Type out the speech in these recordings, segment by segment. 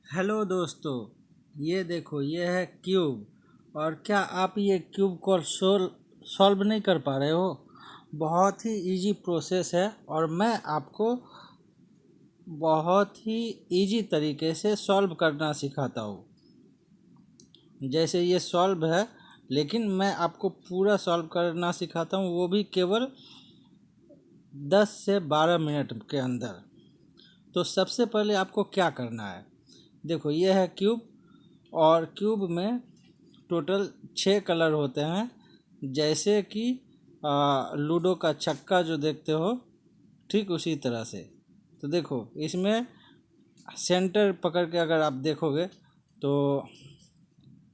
Hello दोस्तों, ये देखो, ये है क्यूब। और क्या आप ये क्यूब को सॉल्व नहीं कर पा रहे हो? बहुत ही इजी प्रोसेस है और मैं आपको बहुत ही इजी तरीके से सॉल्व करना सिखाता हूँ। जैसे ये सॉल्व है, लेकिन मैं आपको पूरा सॉल्व करना सिखाता हूँ, वो भी केवल 10 से 12 मिनट के अंदर। तो सबसे पहले आपको क्या करना है, देखो ये है क्यूब। और क्यूब में टोटल 6 कलर होते हैं, जैसे कि लूडो का छक्का जो देखते हो, ठीक उसी तरह से। तो देखो इसमें सेंटर पकड़ के अगर आप देखोगे तो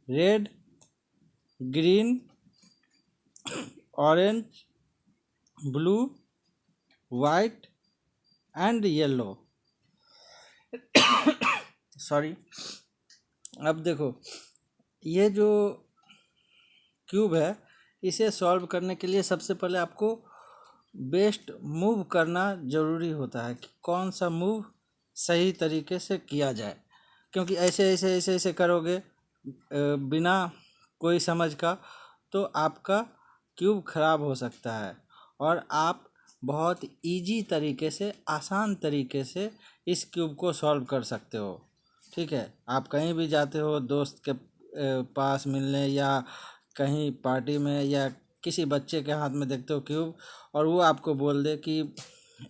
red, green, orange, blue, white and yellow. Sorry. अब देखो, ये जो क्यूब है, इसे सॉल्व करने के लिए सबसे पहले आपको बेस्ट मूव करना ज़रूरी होता है कि कौन सा मूव सही तरीके से किया जाए। क्योंकि ऐसे ऐसे ऐसे ऐसे करोगे बिना कोई समझ का, तो आपका क्यूब खराब हो सकता है। और आप बहुत इजी तरीके से, आसान तरीके से इस क्यूब को सॉल्व कर सकते हो। ठीक है, आप कहीं भी जाते हो दोस्त के पास मिलने, या कहीं पार्टी में, या किसी बच्चे के हाथ में देखते हो क्यूब, और वो आपको बोल दे कि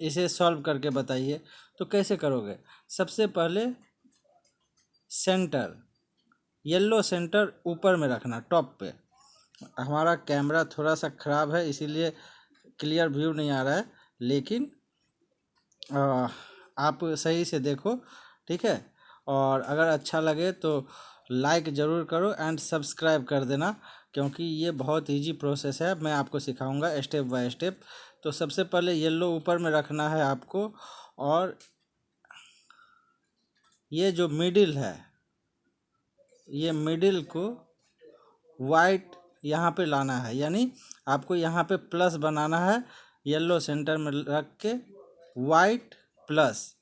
इसे सॉल्व करके बताइए, तो कैसे करोगे? सबसे पहले सेंटर, येलो सेंटर ऊपर में रखना, टॉप पे। हमारा कैमरा थोड़ा सा ख़राब है, इसीलिए क्लियर व्यू नहीं आ रहा है, लेकिन आप सही से देखो, ठीक है। और अगर अच्छा लगे तो लाइक ज़रूर करो एंड सब्सक्राइब कर देना, क्योंकि ये बहुत इजी प्रोसेस है, मैं आपको सिखाऊंगा स्टेप बाय स्टेप। तो सबसे पहले येलो ऊपर में रखना है आपको, और ये जो मिडिल है, ये मिडिल को वाइट यहाँ पे लाना है, यानी आपको यहाँ पे प्लस बनाना है, येलो सेंटर में रख के वाइट प्लस।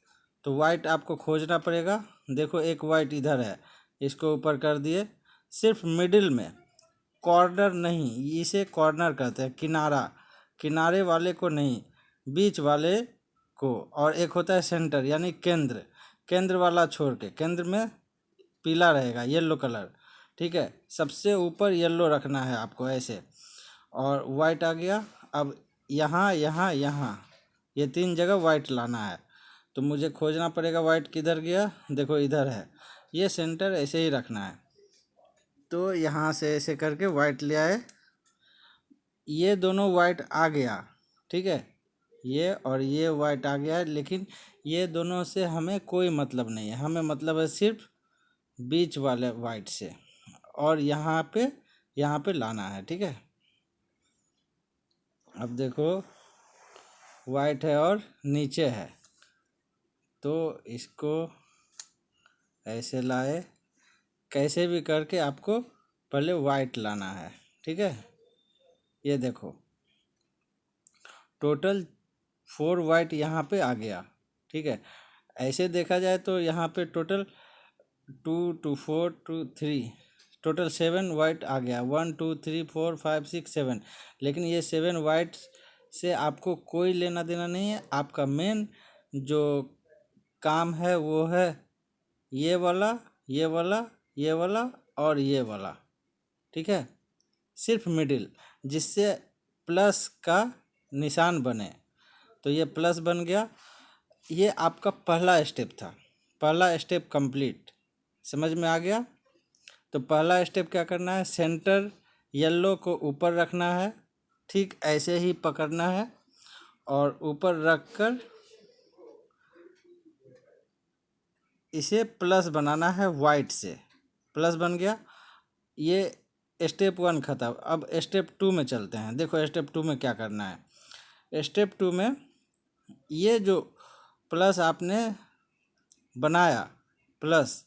तो वाइट आपको खोजना पड़ेगा। देखो एक वाइट इधर है, इसको ऊपर कर दिए। सिर्फ मिडिल में, कॉर्नर नहीं, इसे कॉर्नर कहते हैं, किनारा, किनारे वाले को नहीं, बीच वाले को। और एक होता है सेंटर, यानी केंद्र, केंद्र वाला छोड़ के, केंद्र में पीला रहेगा, येलो कलर। ठीक है, सबसे ऊपर येलो रखना है आपको ऐसे। और वाइट आ गया। अब यहाँ यहाँ यहाँ ये 3 जगह वाइट लाना है, तो मुझे खोजना पड़ेगा वाइट किधर गया। देखो इधर है, ये सेंटर ऐसे ही रखना है। तो यहाँ से ऐसे करके वाइट ले आए, ये दोनों वाइट आ गया, ठीक है, ये और ये वाइट आ गया है। लेकिन ये दोनों से हमें कोई मतलब नहीं है, हमें मतलब है सिर्फ बीच वाले वाइट से। और यहाँ पे लाना है, ठीक है। अब देखो वाइट है और नीचे है, तो इसको ऐसे लाए, कैसे भी करके आपको पहले वाइट लाना है, ठीक है। ये देखो टोटल 4 वाइट यहाँ पे आ गया, ठीक है। ऐसे देखा जाए तो यहाँ पे टोटल 2 2 4 2 3, टोटल 7 वाइट आ गया। 1 2 3 4 5 6 7। लेकिन ये 7 वाइट से आपको कोई लेना देना नहीं है। आपका मेन जो काम है वो है ये वाला, ये वाला, ये वाला और ये वाला, ठीक है। सिर्फ मिडिल, जिससे प्लस का निशान बने। तो ये प्लस बन गया। ये आपका पहला स्टेप था, पहला स्टेप कंप्लीट, समझ में आ गया। तो पहला स्टेप क्या करना है, सेंटर येलो को ऊपर रखना है, ठीक ऐसे ही पकड़ना है, और ऊपर रख कर इसे प्लस बनाना है वाइट से। प्लस बन गया। ये स्टेप 1 खत्म। अब स्टेप 2 में चलते हैं। देखो स्टेप 2 में क्या करना है। स्टेप 2 में ये जो प्लस आपने बनाया, प्लस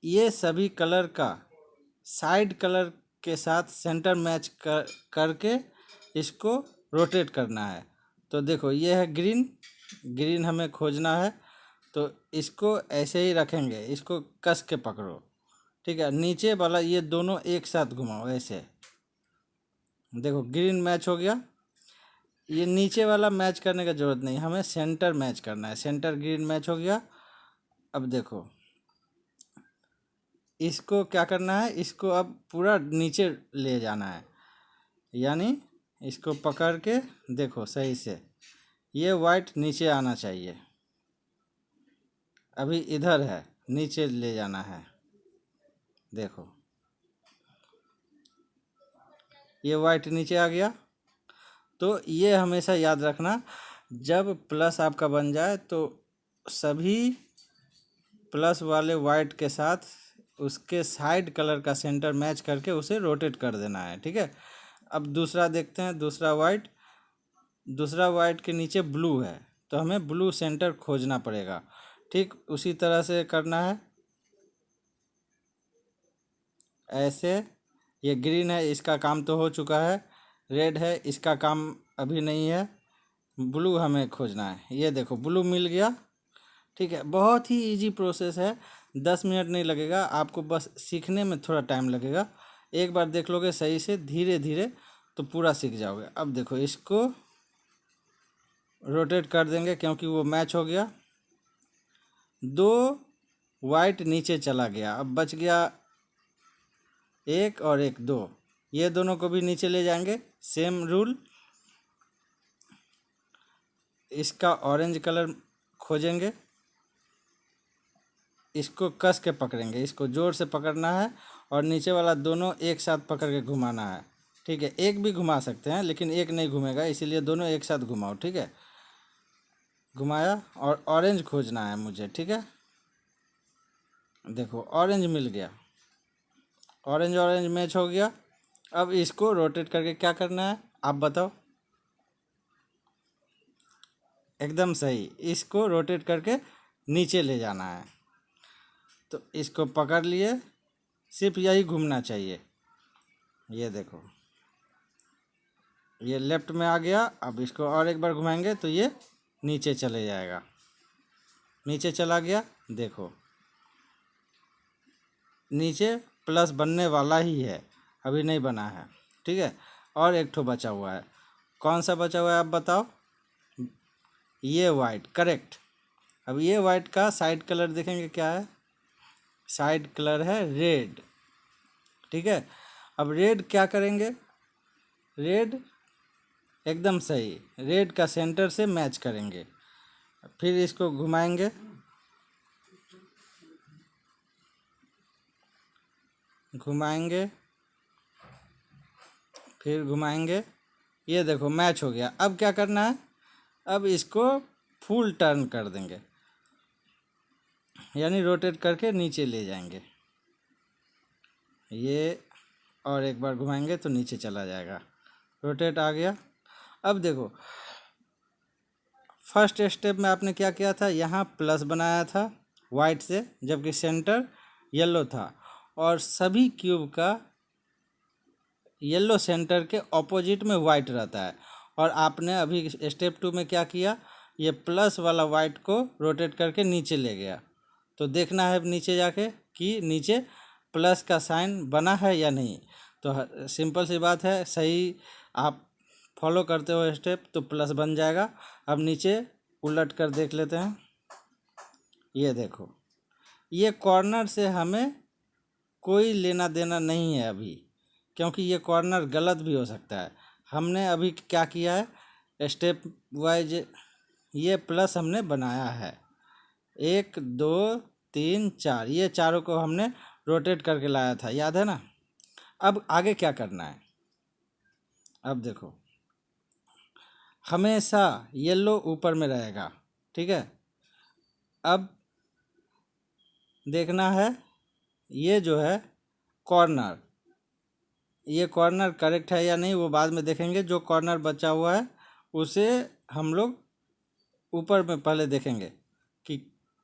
ये सभी कलर का साइड कलर के साथ सेंटर मैच करके इसको रोटेट करना है। तो देखो ये है ग्रीन, ग्रीन हमें खोजना है, तो इसको ऐसे ही रखेंगे, इसको कस के पकड़ो, ठीक है। नीचे वाला ये दोनों एक साथ घुमाओ ऐसे, देखो ग्रीन मैच हो गया। ये नीचे वाला मैच करने का ज़रूरत नहीं, हमें सेंटर मैच करना है। सेंटर ग्रीन मैच हो गया। अब देखो इसको क्या करना है, इसको अब पूरा नीचे ले जाना है, यानी इसको पकड़ के देखो सही से, ये वाइट नीचे आना चाहिए। अभी इधर है, नीचे ले जाना है, देखो ये वाइट नीचे आ गया। तो ये हमेशा याद रखना, जब प्लस आपका बन जाए तो सभी प्लस वाले वाइट के साथ उसके साइड कलर का सेंटर मैच करके उसे रोटेट कर देना है, ठीक है। अब दूसरा देखते हैं, दूसरा वाइट के नीचे ब्लू है, तो हमें ब्लू सेंटर खोजना पड़ेगा। ठीक उसी तरह से करना है, ऐसे। ये ग्रीन है, इसका काम तो हो चुका है। रेड है, इसका काम अभी नहीं है। ब्लू हमें खोजना है, ये देखो ब्लू मिल गया, ठीक है। बहुत ही इजी प्रोसेस है, 10 मिनट नहीं लगेगा आपको, बस सीखने में थोड़ा टाइम लगेगा। एक बार देख लोगे सही से धीरे धीरे तो पूरा सीख जाओगे। अब देखो इसको रोटेट कर देंगे क्योंकि वो मैच हो गया। दो वाइट नीचे चला गया, अब बच गया एक और एक, दो, ये दोनों को भी नीचे ले जाएंगे। सेम रूल, इसका ऑरेंज कलर खोजेंगे, इसको कस के पकड़ेंगे, इसको ज़ोर से पकड़ना है और नीचे वाला दोनों एक साथ पकड़ के घुमाना है, ठीक है। एक भी घुमा सकते हैं लेकिन एक नहीं घूमेगा, इसीलिए दोनों एक साथ घुमाओ, ठीक है। घुमाया और ऑरेंज खोजना है मुझे, ठीक है। देखो ऑरेंज मिल गया, ऑरेंज ऑरेंज मैच हो गया। अब इसको रोटेट करके क्या करना है आप बताओ। एकदम सही, इसको रोटेट करके नीचे ले जाना है। तो इसको पकड़ लिए, सिर्फ यही घूमना चाहिए। ये देखो ये लेफ्ट में आ गया। अब इसको और एक बार घुमाएंगे तो ये नीचे चले जाएगा, नीचे चला गया। देखो नीचे प्लस बनने वाला ही है, अभी नहीं बना है, ठीक है। और एक ठो बचा हुआ है, कौन सा बचा हुआ है आप बताओ। ये वाइट, करेक्ट। अब ये वाइट का साइड कलर देखेंगे क्या है, साइड कलर है रेड, ठीक है। अब रेड क्या करेंगे, रेड एकदम सही, रेड का सेंटर से मैच करेंगे। फिर इसको घुमाएंगे, घुमाएंगे, फिर घुमाएंगे, ये देखो मैच हो गया। अब क्या करना है, अब इसको फुल टर्न कर देंगे, यानी रोटेट करके नीचे ले जाएंगे। ये और एक बार घुमाएंगे तो नीचे चला जाएगा, रोटेट आ गया। अब देखो फर्स्ट स्टेप में आपने क्या किया था, यहाँ प्लस बनाया था वाइट से, जबकि सेंटर येलो था, और सभी क्यूब का येलो सेंटर के ऑपोजिट में वाइट रहता है। और आपने अभी स्टेप 2 में क्या किया, ये प्लस वाला वाइट को रोटेट करके नीचे ले गया। तो देखना है नीचे जाके कि नीचे प्लस का साइन बना है या नहीं। तो सिंपल सी बात है, सही आप फॉलो करते हो स्टेप तो प्लस बन जाएगा। अब नीचे उलट कर देख लेते हैं, ये देखो ये कॉर्नर से हमें कोई लेना देना नहीं है अभी, क्योंकि ये कॉर्नर गलत भी हो सकता है। हमने अभी क्या किया है, स्टेप वाइज ये प्लस हमने बनाया है, 1 2 3 4, ये चारों को हमने रोटेट करके लाया था, याद है ना। अब आगे क्या करना है, अब देखो हमेशा येलो ऊपर में रहेगा, ठीक है। अब देखना है ये जो है कॉर्नर, ये कॉर्नर करेक्ट है या नहीं वो बाद में देखेंगे। जो कॉर्नर बचा हुआ है उसे हम लोग ऊपर में पहले देखेंगे कि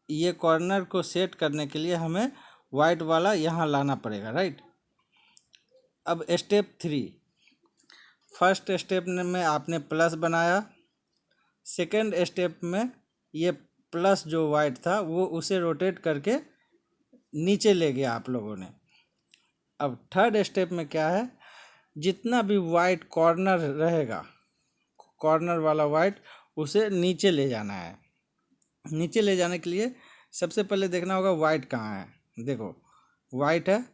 ये कॉर्नर को सेट करने के लिए हमें वाइट वाला यहाँ लाना पड़ेगा, राइट। अब स्टेप 3, फर्स्ट स्टेप में आपने प्लस बनाया, सेकेंड स्टेप में ये प्लस जो वाइट था वो उसे रोटेट करके नीचे ले गया आप लोगों ने। अब थर्ड स्टेप में क्या है, जितना भी वाइट कॉर्नर रहेगा, कॉर्नर वाला वाइट, उसे नीचे ले जाना है। नीचे ले जाने के लिए सबसे पहले देखना होगा वाइट कहाँ है। देखो वाइट है,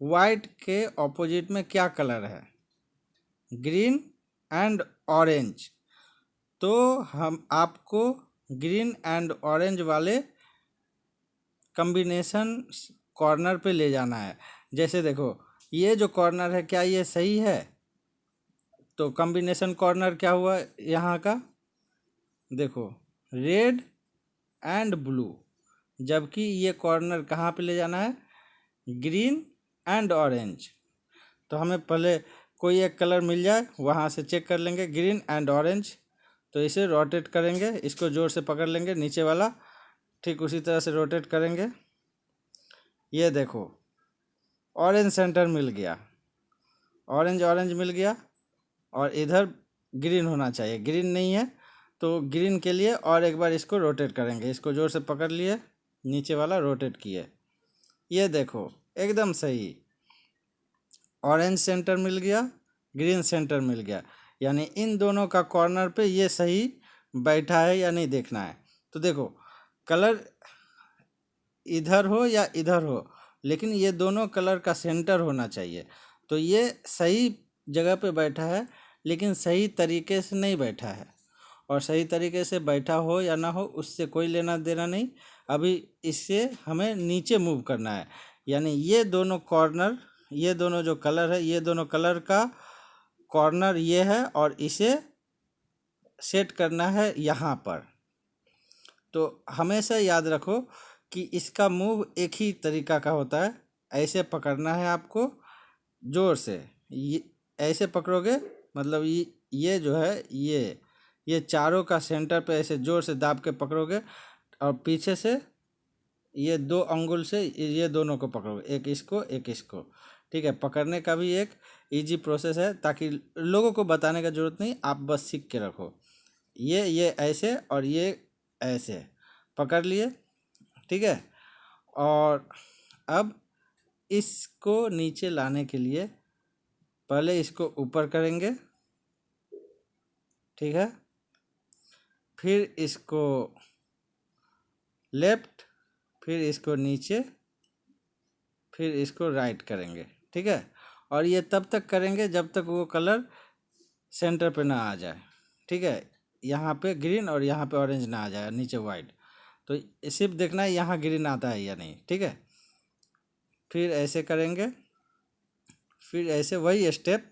वाइट के ऑपोजिट में क्या कलर है, ग्रीन एंड ऑरेंज। तो हम आपको ग्रीन एंड ऑरेंज वाले कॉम्बिनेशन कॉर्नर पे ले जाना है। जैसे देखो ये जो कॉर्नर है, क्या ये सही है? तो कॉम्बिनेशन कॉर्नर क्या हुआ यहाँ का, देखो रेड एंड ब्लू, जबकि ये कॉर्नर कहाँ पे ले जाना है, ग्रीन एंड ऑरेंज। तो हमें पहले कोई एक कलर मिल जाए वहाँ से चेक कर लेंगे, ग्रीन एंड ऑरेंज। तो इसे रोटेट करेंगे, इसको ज़ोर से पकड़ लेंगे नीचे वाला, ठीक उसी तरह से रोटेट करेंगे। ये देखो ऑरेंज सेंटर मिल गया, ऑरेंज ऑरेंज मिल गया, और इधर ग्रीन होना चाहिए, ग्रीन नहीं है। तो ग्रीन के लिए और एक बार इसको रोटेट करेंगे, इसको ज़ोर से पकड़ लिए, नीचे वाला रोटेट किए, ये देखो एकदम सही, ऑरेंज सेंटर मिल गया, ग्रीन सेंटर मिल गया। यानी इन दोनों का कॉर्नर पे ये सही बैठा है या नहीं देखना है। तो देखो कलर इधर हो या इधर हो, लेकिन ये दोनों कलर का सेंटर होना चाहिए। तो ये सही जगह पे बैठा है, लेकिन सही तरीके से नहीं बैठा है। और सही तरीके से बैठा हो या ना हो उससे कोई लेना देना नहीं। अभी इससे हमें नीचे मूव करना है, यानी ये दोनों कॉर्नर, ये दोनों जो कलर है, ये दोनों कलर का कॉर्नर ये है, और इसे सेट करना है यहाँ पर। तो हमेशा याद रखो कि इसका मूव एक ही तरीका का होता है। ऐसे पकड़ना है आपको ज़ोर से, ये ऐसे पकड़ोगे, मतलब ये जो है, ये चारों का सेंटर पे ऐसे ज़ोर से दाब के पकड़ोगे, और पीछे से ये 2 अंगुल से ये दोनों को पकड़ोगे, एक इसको एक इसको। ठीक है, पकड़ने का भी एक इजी प्रोसेस है, ताकि लोगों को बताने का ज़रूरत नहीं, आप बस सीख के रखो। ये ऐसे और ये ऐसे पकड़ लिए, ठीक है। और अब इसको नीचे लाने के लिए पहले इसको ऊपर करेंगे, ठीक है, फिर इसको लेफ्ट, फिर इसको नीचे, फिर इसको राइट करेंगे, ठीक है। और ये तब तक करेंगे जब तक वो कलर सेंटर पे ना आ जाए, ठीक है। यहाँ पे ग्रीन और यहाँ पे ऑरेंज ना आ जाए, नीचे वाइट। तो सिर्फ देखना है यहाँ ग्रीन आता है या नहीं, ठीक है। फिर ऐसे करेंगे, फिर ऐसे वही स्टेप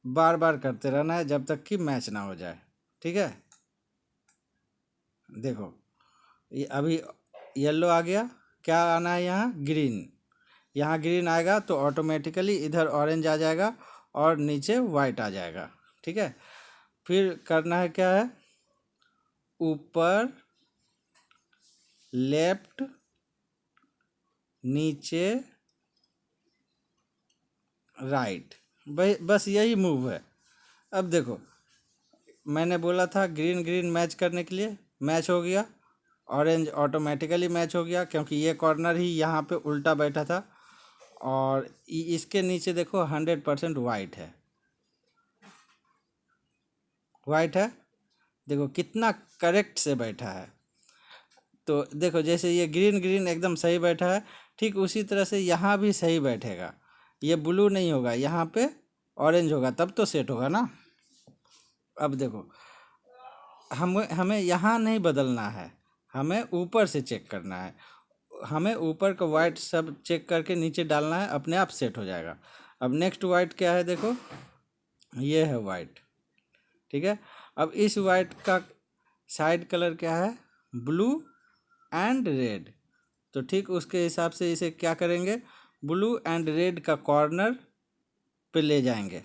बार बार करते रहना है जब तक कि मैच ना हो जाए, ठीक है। देखो ये अभी येलो आ गया, क्या आना है यहाँ, ग्रीन। यहाँ ग्रीन आएगा तो ऑटोमेटिकली इधर ऑरेंज आ जाएगा और नीचे वाइट आ जाएगा, ठीक है। फिर करना है क्या है, ऊपर, लेफ्ट, नीचे, राइट, बस यही मूव है। अब देखो मैंने बोला था ग्रीन ग्रीन मैच करने के लिए, मैच हो गया। ऑरेंज ऑटोमेटिकली मैच हो गया, क्योंकि ये कॉर्नर ही यहाँ पे उल्टा बैठा था। और इसके नीचे देखो 100% वाइट है, वाइट है, देखो कितना करेक्ट से बैठा है। तो देखो जैसे ये ग्रीन ग्रीन एकदम सही बैठा है, ठीक उसी तरह से यहाँ भी सही बैठेगा। ये ब्लू नहीं होगा, यहाँ पे ऑरेंज होगा, तब तो सेट होगा ना। अब देखो हमें यहाँ नहीं बदलना है, हमें ऊपर से चेक करना है। हमें ऊपर का वाइट सब चेक करके नीचे डालना है, अपने आप सेट हो जाएगा। अब नेक्स्ट वाइट क्या है, देखो ये है वाइट, ठीक है। अब इस वाइट का साइड कलर क्या है, ब्लू एंड रेड। तो ठीक उसके हिसाब से इसे क्या करेंगे, ब्लू एंड रेड का कॉर्नर पे ले जाएंगे।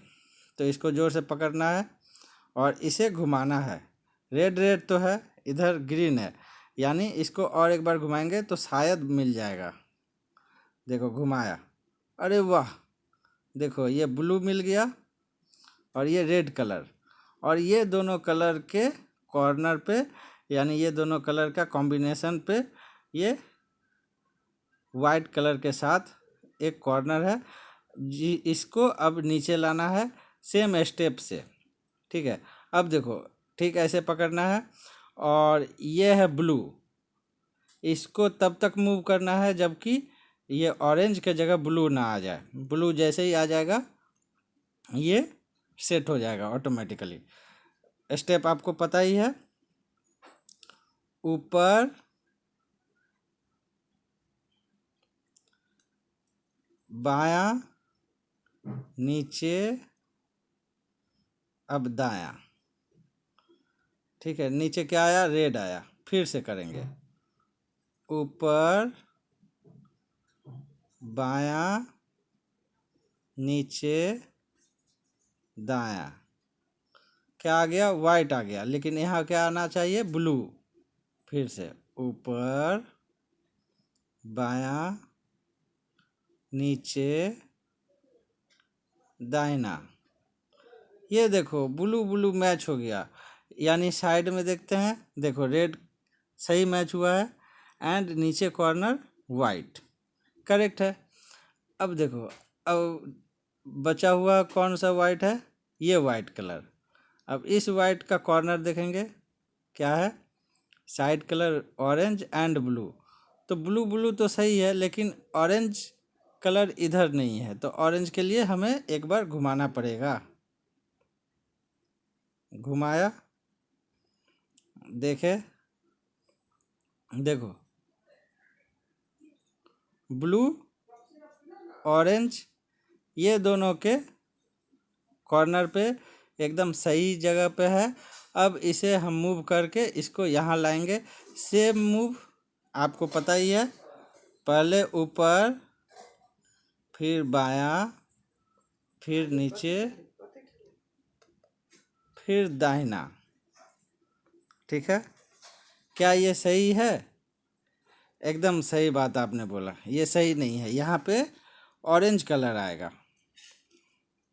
तो इसको ज़ोर से पकड़ना है और इसे घुमाना है। रेड रेड तो है, इधर ग्रीन है, यानी इसको और एक बार घुमाएंगे तो शायद मिल जाएगा। देखो घुमाया, अरे वाह, देखो ये ब्लू मिल गया और ये रेड कलर, और ये दोनों कलर के कॉर्नर पे यानी ये दोनों कलर का कॉम्बिनेशन पे ये वाइट कलर के साथ एक कॉर्नर है जी। इसको अब नीचे लाना है सेम स्टेप से, ठीक है। अब देखो ठीक ऐसे पकड़ना है, और ये है ब्लू, इसको तब तक मूव करना है जबकि ये ऑरेंज के जगह ब्लू ना आ जाए। ब्लू जैसे ही आ जाएगा ये सेट हो जाएगा ऑटोमेटिकली। स्टेप आपको पता ही है, ऊपर बायां, नीचे, अब दायां, ठीक है। नीचे क्या आया? रेड आया। फिर से करेंगे, ऊपर बायां, नीचे, दायां। क्या आ गया? वाइट आ गया, लेकिन यहाँ क्या आना चाहिए? ब्लू। फिर से ऊपर बायां, नीचे, दाहिना। ये देखो ब्लू ब्लू मैच हो गया, यानी साइड में देखते हैं, देखो रेड सही मैच हुआ है एंड नीचे कॉर्नर वाइट, करेक्ट है। अब देखो, अब बचा हुआ कौन सा वाइट है? ये वाइट कलर। अब इस वाइट का कॉर्नर देखेंगे क्या है? Side colour orange and blue. तो ब्लू ब्लू तो सही है, लेकिन ऑरेंज कलर इधर नहीं है, तो ऑरेंज के लिए हमें एक बार घुमाना पड़ेगा। घुमाया, देखे, देखो ब्लू ऑरेंज ये दोनों के कॉर्नर पे एकदम सही जगह पे है। अब इसे हम मूव करके इसको यहाँ लाएंगे। सेम मूव आपको पता ही है, पहले ऊपर, फिर बायां, फिर नीचे, फिर दाहिना, ठीक है। क्या ये सही है? एकदम सही बात आपने बोला, ये सही नहीं है, यहाँ पे ऑरेंज कलर आएगा।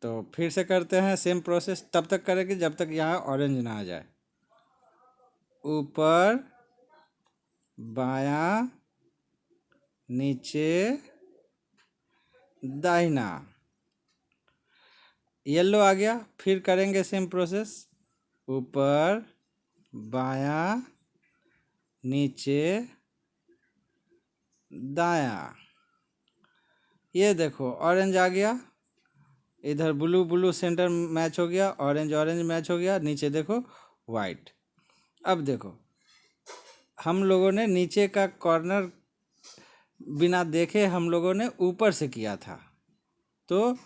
तो फिर से करते हैं सेम प्रोसेस, तब तक करेंगे जब तक यहाँ ऑरेंज ना आ जाए। ऊपर बायां, नीचे, दाहिना, येलो आ गया। फिर करेंगे सेम प्रोसेस, ऊपर बायां, नीचे, दायां। ये देखो ऑरेंज आ गया, इधर ब्लू ब्लू सेंटर मैच हो गया, ऑरेंज ऑरेंज मैच हो गया, नीचे देखो वाइट। अब देखो हम लोगों ने नीचे का कॉर्नर बिना देखे हम लोगों ने ऊपर से किया था, तो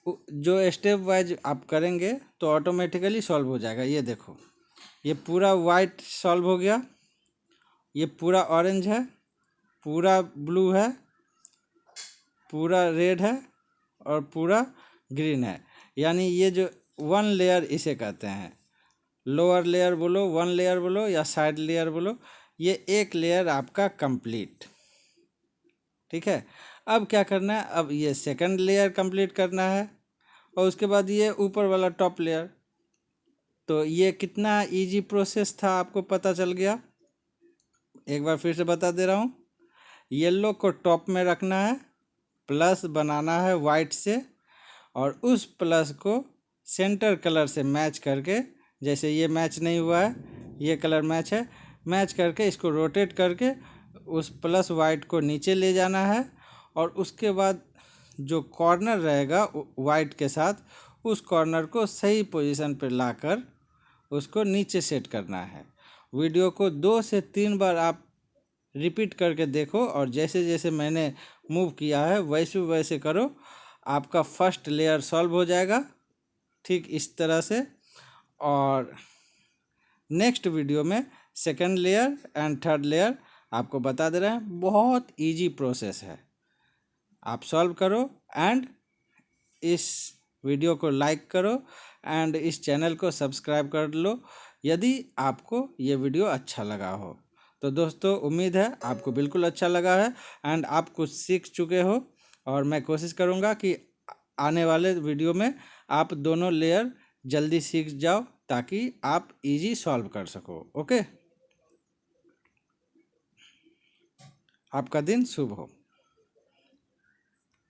जो स्टेप वाइज आप करेंगे तो ऑटोमेटिकली सॉल्व हो जाएगा। ये देखो ये पूरा वाइट सॉल्व हो गया, ये पूरा ऑरेंज है, पूरा ब्लू है, पूरा रेड है, और पूरा ग्रीन है। यानी ये जो वन लेयर इसे कहते हैं, लोअर लेयर बोलो, वन लेयर बोलो, या साइड लेयर बोलो, ये एक लेयर आपका कंप्लीट, ठीक है। अब क्या करना है? अब ये सेकंड लेयर कंप्लीट करना है, और उसके बाद ये ऊपर वाला टॉप लेयर। तो ये कितना इजी प्रोसेस था आपको पता चल गया। एक बार फिर से बता दे रहा हूँ, येलो को टॉप में रखना है, प्लस बनाना है वाइट से, और उस प्लस को सेंटर कलर से मैच करके, जैसे ये मैच नहीं हुआ है, ये कलर मैच है, मैच करके इसको रोटेट करके उस प्लस वाइट को नीचे ले जाना है, और उसके बाद जो कॉर्नर रहेगा वाइट के साथ, उस कॉर्नर को सही पोजीशन पर लाकर उसको नीचे सेट करना है। वीडियो को 2 से 3 बार आप रिपीट करके देखो, और जैसे जैसे मैंने मूव किया है वैसे वैसे करो, आपका फर्स्ट लेयर सॉल्व हो जाएगा ठीक इस तरह से। और नेक्स्ट वीडियो में second layer and third layer आपको बता दे रहे हैं। बहुत इजी प्रोसेस है, आप सॉल्व करो एंड इस वीडियो को लाइक करो एंड इस चैनल को सब्सक्राइब कर लो यदि आपको ये वीडियो अच्छा लगा हो। तो दोस्तों उम्मीद है आपको बिल्कुल अच्छा लगा है एंड आप कुछ सीख चुके हो, और मैं कोशिश करूँगा कि आने वाले वीडियो में आप दोनों लेयर जल्दी सीख जाओ ताकि आप इजी सॉल्व कर सको। ओके। आपका दिन शुभ हो।